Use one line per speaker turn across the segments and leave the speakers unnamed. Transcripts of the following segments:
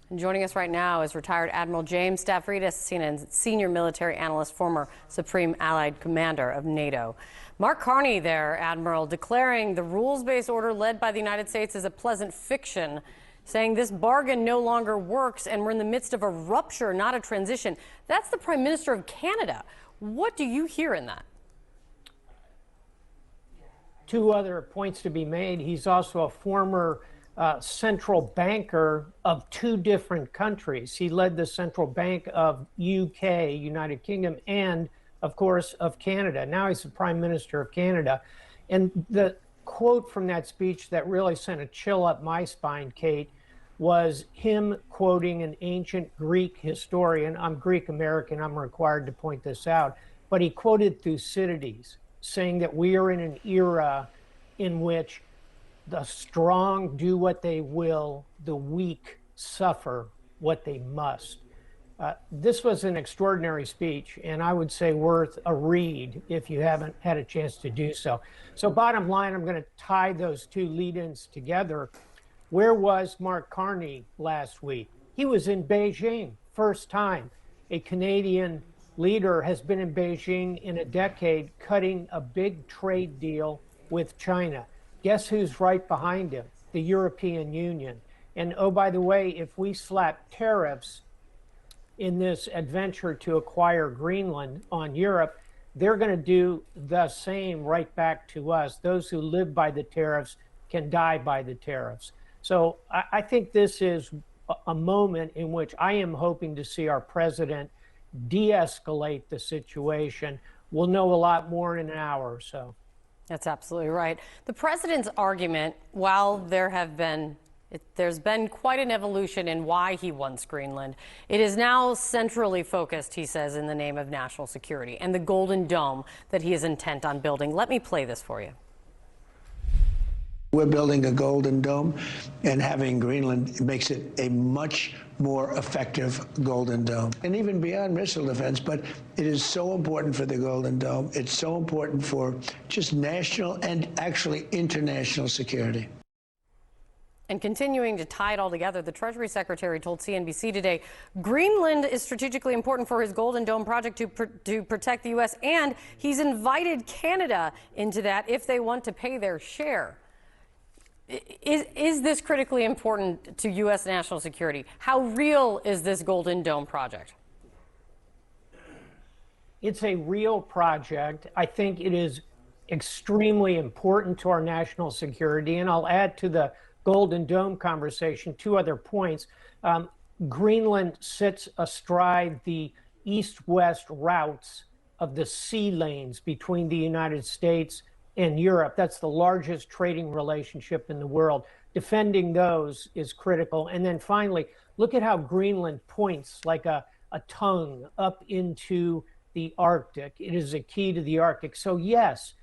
And joining us right now is retired Admiral James Stav, CNN senior military analyst, former Supreme Allied Commander of NATO. Mark Carney there, Admiral, declaring the rules-based order led by the United States is a pleasant fiction, saying this bargain no longer works and we're in the midst of a rupture, not a transition. That's the Prime Minister of Canada. What do you hear in that?
Two other points to be made. He's also a former central banker of two different countries. He led the central bank of UK, United Kingdom, and of course of Canada. Now he's the Prime Minister of Canada. And the quote from that speech that really sent a chill up my spine, Kate, was him quoting an ancient Greek historian. I'm Greek American, I'm required to point this out, but he quoted Thucydides, saying that we are in an era in which the strong do what they will, the weak suffer what they must. This was an extraordinary speech, and I would say worth a read if you haven't had a chance to do so. So bottom line, I'm going to tie those two lead-ins together. Where was Mark Carney last week? He was in Beijing, first time. A Canadian leader has been in Beijing in a decade, cutting a big trade deal with China. Guess who's right behind him? The European Union. And oh, by the way, if we slap tariffs in this adventure to acquire Greenland on Europe, they're going to do the same right back to us. Those who live by the tariffs can die by the tariffs. So I think this is a moment in which I am hoping to see our president de-escalate the situation. We'll know a lot more in an hour or so.
That's absolutely right. The president's argument, while there's been quite an evolution in why he wants Greenland, it is now centrally focused, he says, in the name of national security and the Golden Dome that he is intent on building. Let me play this for you.
We're building a Golden Dome, and having Greenland makes it a much more effective Golden Dome. And even beyond missile defense, but it is so important for the Golden Dome. It's so important for just national and actually international security.
And continuing to tie it all together, the Treasury Secretary told CNBC today, Greenland is strategically important for his Golden Dome project to protect the U.S., and he's invited Canada into that if they want to pay their share. Is this critically important to U.S. national security? How real is this Golden Dome project?
It's a real project. I think it is extremely important to our national security. And I'll add to the Golden Dome conversation two other points. Greenland sits astride the east-west routes of the sea lanes between the United States and Europe. That's the largest trading relationship in the world. Defending those is critical. And then finally, look at how Greenland points like a tongue up into the Arctic. It is a key to the Arctic. So yes,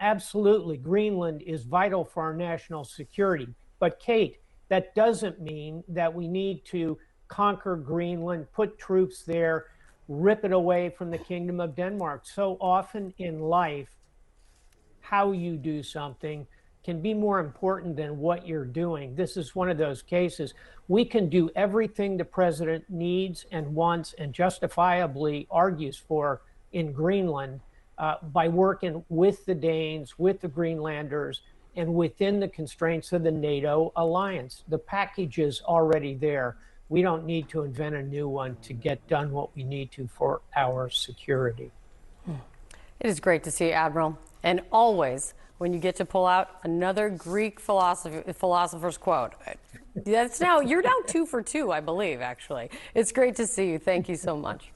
absolutely, Greenland is vital for our national security. But Kate, that doesn't mean that we need to conquer Greenland, put troops there, rip it away from the Kingdom of Denmark. So often in life, how you do something can be more important than what you're doing. This is one of those cases. We can do everything the president needs and wants and justifiably argues for in Greenland by working with the Danes, with the Greenlanders, and within the constraints of the NATO alliance. The package is already there. We don't need to invent a new one to get done what we need to for our security.
It is great to see you, Admiral. And always, when you get to pull out another Greek philosopher's quote. You're now 2 for 2, I believe, actually. It's great to see you. Thank you so much.